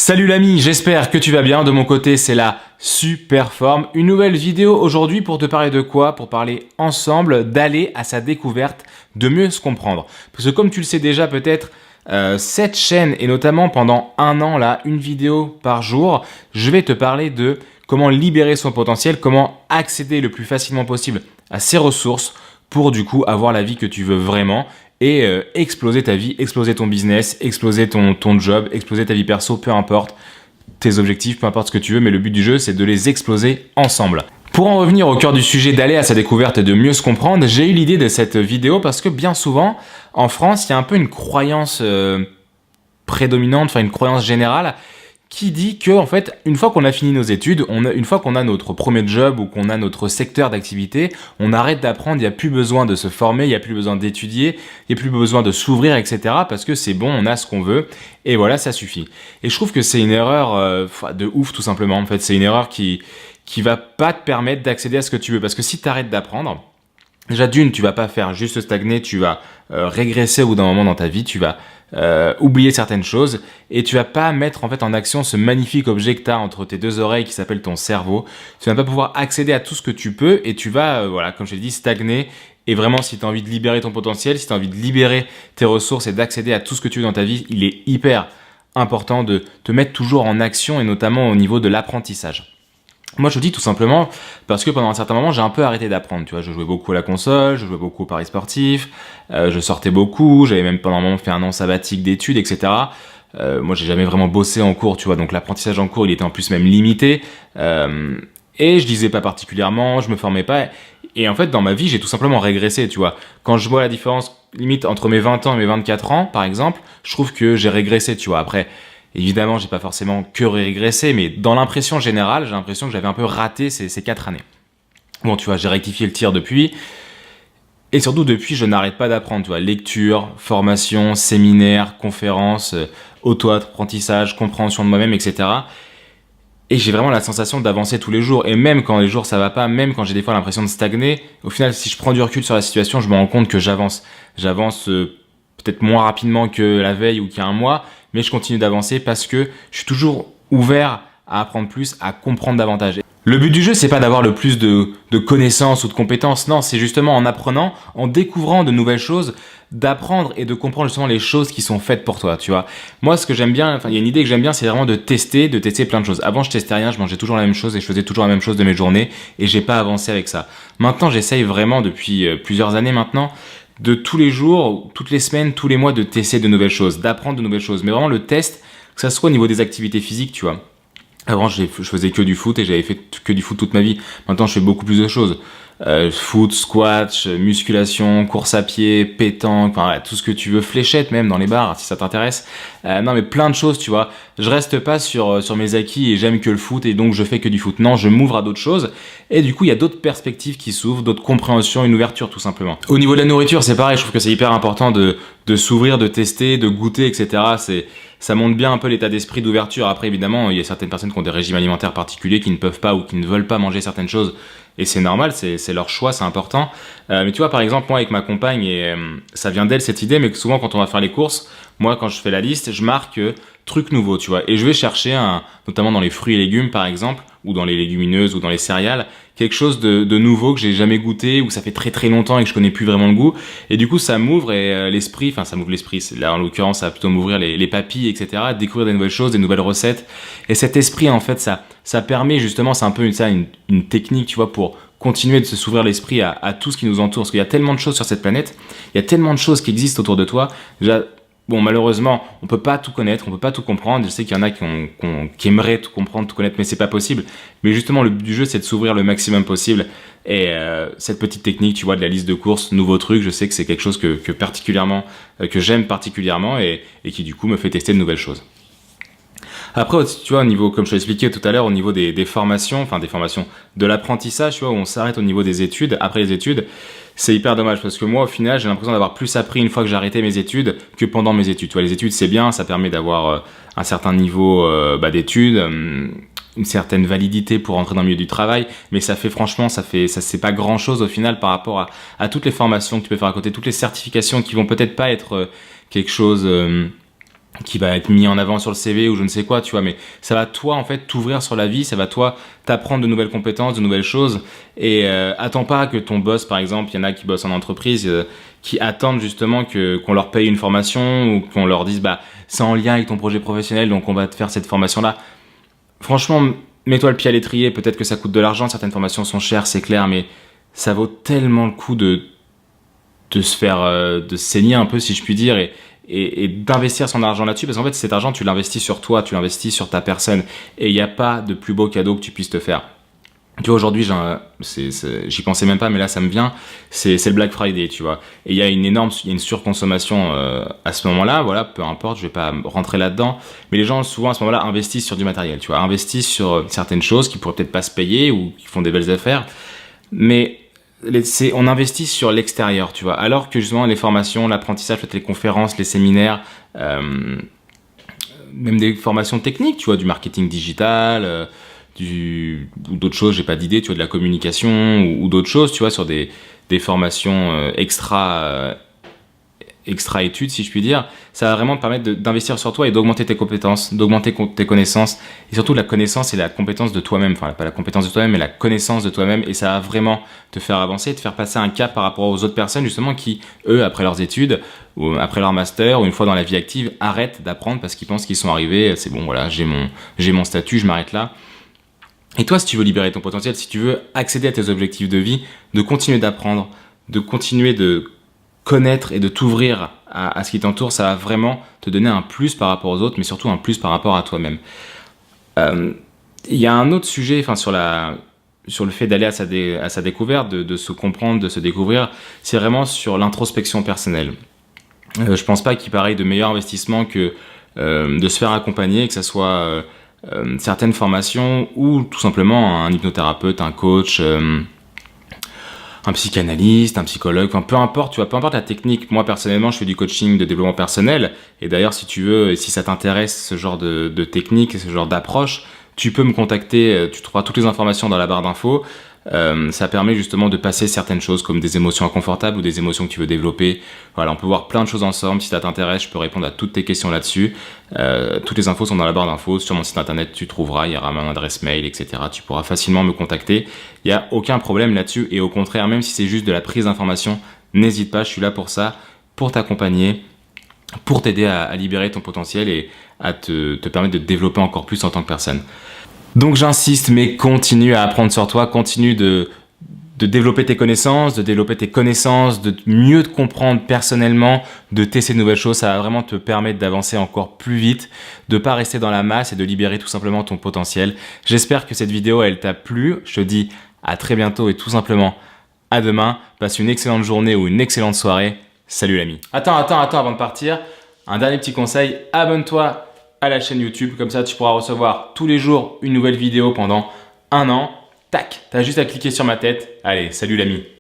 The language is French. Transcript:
Salut l'ami, j'espère que tu vas bien. De mon côté, c'est la super forme. Une nouvelle vidéo aujourd'hui pour te parler de quoi? Pour parler ensemble d'aller à sa découverte, de mieux se comprendre. Parce que comme tu le sais déjà peut-être, cette chaîne et notamment pendant un an là, une vidéo par jour, je vais te parler de comment libérer son potentiel, comment accéder le plus facilement possible à ses ressources pour du coup avoir la vie que tu veux vraiment et exploser ta vie, exploser ton business, exploser ton job, exploser ta vie perso, peu importe tes objectifs, peu importe ce que tu veux, mais le but du jeu, c'est de les exploser ensemble. Pour en revenir au cœur du sujet d'aller à sa découverte et de mieux se comprendre, j'ai eu l'idée de cette vidéo parce que bien souvent, en France, il y a un peu une croyance prédominante, enfin une croyance générale, qui dit que en fait, une fois qu'on a fini nos études, une fois qu'on a notre premier job ou qu'on a notre secteur d'activité, on arrête d'apprendre, il n'y a plus besoin de se former, il n'y a plus besoin d'étudier, il n'y a plus besoin de s'ouvrir, etc. parce que c'est bon, on a ce qu'on veut, et voilà, ça suffit. Et je trouve que c'est une erreur de ouf, tout simplement. En fait, c'est une erreur qui va pas te permettre d'accéder à ce que tu veux, parce que si tu arrêtes d'apprendre, déjà d'une, tu vas pas faire juste stagner, tu vas régresser au bout d'un moment dans ta vie, tu vas oublier certaines choses et tu vas pas mettre en fait en action ce magnifique objet que tu as entre tes deux oreilles qui s'appelle ton cerveau. Tu vas pas pouvoir accéder à tout ce que tu peux et tu vas, voilà, comme je l'ai dit, stagner. Et vraiment, si tu as envie de libérer ton potentiel, si tu as envie de libérer tes ressources et d'accéder à tout ce que tu veux dans ta vie, il est hyper important de te mettre toujours en action et notamment au niveau de l'apprentissage. Moi, je dis tout simplement parce que pendant un certain moment, j'ai un peu arrêté d'apprendre. Tu vois, je jouais beaucoup à la console, je jouais beaucoup au paris sportif, je sortais beaucoup, j'avais même pendant un moment fait un an sabbatique d'études, etc. Moi, j'ai jamais vraiment bossé en cours, tu vois, donc l'apprentissage en cours, il était en plus même limité. Et je lisais pas particulièrement, je me formais pas. Et en fait, dans ma vie, j'ai tout simplement régressé, tu vois. Quand je vois la différence limite entre mes 20 ans et mes 24 ans, par exemple, je trouve que j'ai régressé, tu vois. Après, évidemment, j'ai pas forcément que régressé, mais dans l'impression générale, j'ai l'impression que j'avais un peu raté ces 4 années. Bon, tu vois, j'ai rectifié le tir depuis. Et surtout, depuis, je n'arrête pas d'apprendre, tu vois. Lecture, formation, séminaire, conférences, auto-apprentissage, compréhension de moi-même, etc. Et j'ai vraiment la sensation d'avancer tous les jours. Et même quand les jours ça va pas, même quand j'ai des fois l'impression de stagner, au final, si je prends du recul sur la situation, je me rends compte que j'avance. J'avance peut-être moins rapidement que la veille ou qu'il y a un mois, mais je continue d'avancer parce que je suis toujours ouvert à apprendre plus, à comprendre davantage. Le but du jeu, c'est pas d'avoir le plus de connaissances ou de compétences, non, c'est justement en apprenant, en découvrant de nouvelles choses, d'apprendre et de comprendre justement les choses qui sont faites pour toi, tu vois. Moi, ce que j'aime bien, enfin, il y a une idée que j'aime bien, c'est vraiment de tester plein de choses. Avant, je testais rien, je mangeais toujours la même chose et je faisais toujours la même chose de mes journées et j'ai pas avancé avec ça. Maintenant, j'essaye vraiment depuis plusieurs années maintenant, de tous les jours, toutes les semaines, tous les mois, de tester de nouvelles choses, d'apprendre de nouvelles choses. Mais vraiment le test, que ça soit au niveau des activités physiques, tu vois. Avant, je faisais que du foot et j'avais fait que du foot toute ma vie. Maintenant, je fais beaucoup plus de choses. Foot, squash, musculation, course à pied, pétanque, enfin, ouais, tout ce que tu veux, fléchette même dans les bars, si ça t'intéresse. Non, mais plein de choses, tu vois. Je reste pas sur mes acquis et j'aime que le foot et donc je fais que du foot. Non, je m'ouvre à d'autres choses et du coup, il y a d'autres perspectives qui s'ouvrent, d'autres compréhensions, une ouverture tout simplement. Au niveau de la nourriture, c'est pareil, je trouve que c'est hyper important de s'ouvrir, de tester, de goûter, etc. Ça montre bien un peu l'état d'esprit d'ouverture. Après, évidemment, il y a certaines personnes qui ont des régimes alimentaires particuliers, qui ne peuvent pas ou qui ne veulent pas manger certaines choses. Et c'est normal, c'est leur choix, c'est important. Mais tu vois, par exemple, moi avec ma compagne, et ça vient d'elle cette idée, mais que souvent quand on va faire les courses, moi quand je fais la liste, je marque truc nouveau, tu vois. Et je vais chercher, notamment dans les fruits et légumes par exemple, ou dans les légumineuses ou dans les céréales, quelque chose de nouveau que j'ai jamais goûté, ou ça fait très très longtemps et que je connais plus vraiment le goût. Et du coup, ça m'ouvre l'esprit, enfin ça m'ouvre l'esprit, là en l'occurrence ça va plutôt m'ouvrir les papilles, etc. Découvrir des nouvelles choses, des nouvelles recettes. Et cet esprit en fait, ça permet justement, c'est un peu une technique, tu vois, pour continuer de s'ouvrir l'esprit à tout ce qui nous entoure. Parce qu'il y a tellement de choses sur cette planète, il y a tellement de choses qui existent autour de toi. Déjà, bon, malheureusement, on peut pas tout connaître, on peut pas tout comprendre. Je sais qu'il y en a qui aimeraient tout comprendre, tout connaître, mais c'est pas possible. Mais justement, le but du jeu, c'est de s'ouvrir le maximum possible. Et cette petite technique, tu vois, de la liste de courses, nouveau truc, je sais que c'est quelque chose que j'aime particulièrement et qui du coup me fait tester de nouvelles choses. Après, tu vois, au niveau, comme je t'ai expliqué tout à l'heure, au niveau des formations, de l'apprentissage, tu vois, où on s'arrête au niveau des études, après les études, c'est hyper dommage parce que moi, au final, j'ai l'impression d'avoir plus appris une fois que j'ai arrêté mes études que pendant mes études. Tu vois, les études, c'est bien, ça permet d'avoir un certain niveau d'études, une certaine validité pour entrer dans le milieu du travail, mais c'est pas grand chose au final par rapport à toutes les formations que tu peux faire à côté, toutes les certifications qui vont peut-être pas être quelque chose qui va être mis en avant sur le CV ou je ne sais quoi, tu vois, mais ça va toi en fait t'ouvrir sur la vie, ça va toi t'apprendre de nouvelles compétences, de nouvelles choses et attends pas que ton boss par exemple, il y en a qui bossent en entreprise qui attendent justement que qu'on leur paye une formation ou qu'on leur dise bah c'est en lien avec ton projet professionnel donc on va te faire cette formation là. Franchement, mets-toi le pied à l'étrier, peut-être que ça coûte de l'argent, certaines formations sont chères, c'est clair, mais ça vaut tellement le coup de se faire de se saigner un peu si je puis dire et d'investir son argent là-dessus parce qu'en fait cet argent tu l'investis sur toi, tu l'investis sur ta personne et il n'y a pas de plus beau cadeau que tu puisses te faire. Tu vois aujourd'hui j'y pensais même pas mais là ça me vient, c'est le Black Friday tu vois et il y a une surconsommation à ce moment-là, voilà, peu importe, je vais pas rentrer là-dedans, mais les gens souvent à ce moment-là investissent sur du matériel, tu vois, investissent sur certaines choses qui pourraient peut-être pas se payer ou qui font des belles affaires, mais on investit sur l'extérieur, tu vois. Alors que justement les formations, l'apprentissage, peut-être les conférences, les séminaires, même des formations techniques, tu vois, du marketing digital, ou d'autres choses, j'ai pas d'idée, tu vois, de la communication ou d'autres choses, tu vois, sur des formations extra études, si je puis dire, ça va vraiment te permettre d'investir sur toi et d'augmenter tes compétences, d'augmenter tes connaissances, et surtout la connaissance et la compétence de toi-même, enfin pas la compétence de toi-même, mais la connaissance de toi-même, et ça va vraiment te faire avancer, te faire passer un cap par rapport aux autres personnes, justement, qui, eux, après leurs études, ou après leur master, ou une fois dans la vie active, arrêtent d'apprendre parce qu'ils pensent qu'ils sont arrivés, c'est bon, voilà, j'ai mon statut, je m'arrête là. Et toi, si tu veux libérer ton potentiel, si tu veux accéder à tes objectifs de vie, de continuer d'apprendre, de continuer de connaître et de t'ouvrir à ce qui t'entoure, ça va vraiment te donner un plus par rapport aux autres, mais surtout un plus par rapport à toi-même. Il y a un autre sujet, enfin sur le fait d'aller à sa découverte, de se comprendre, de se découvrir, c'est vraiment sur l'introspection personnelle. Je pense pas qu'il pareille de meilleur investissement que de se faire accompagner, que ce soit certaines formations ou tout simplement un hypnothérapeute, un coach, un psychanalyste, un psychologue, enfin peu importe, tu vois, peu importe la technique. Moi personnellement, je fais du coaching de développement personnel et d'ailleurs si tu veux, et si ça t'intéresse ce genre de technique, ce genre d'approche, tu peux me contacter, tu trouveras toutes les informations dans la barre d'infos. Ça permet justement de passer certaines choses comme des émotions inconfortables ou des émotions que tu veux développer. Voilà, on peut voir plein de choses ensemble. Si ça t'intéresse, je peux répondre à toutes tes questions là-dessus. Toutes les infos sont dans la barre d'infos. Sur mon site internet, tu trouveras, il y aura mon adresse mail, etc. Tu pourras facilement me contacter. Il n'y a aucun problème là-dessus. Et au contraire, même si c'est juste de la prise d'information, n'hésite pas, je suis là pour ça, pour t'accompagner, pour t'aider à libérer ton potentiel et à te permettre de te développer encore plus en tant que personne. Donc j'insiste, mais continue à apprendre sur toi, continue de développer tes connaissances, de mieux te comprendre personnellement, de tester de nouvelles choses. Ça va vraiment te permettre d'avancer encore plus vite, de pas rester dans la masse et de libérer tout simplement ton potentiel. J'espère que cette vidéo, elle t'a plu. Je te dis à très bientôt et tout simplement à demain. Passe une excellente journée ou une excellente soirée. Salut l'ami. Attends, avant de partir, un dernier petit conseil, abonne-toi à la chaîne YouTube, comme ça tu pourras recevoir tous les jours une nouvelle vidéo pendant un an. Tac, t'as juste à cliquer sur ma tête. Allez, salut l'ami.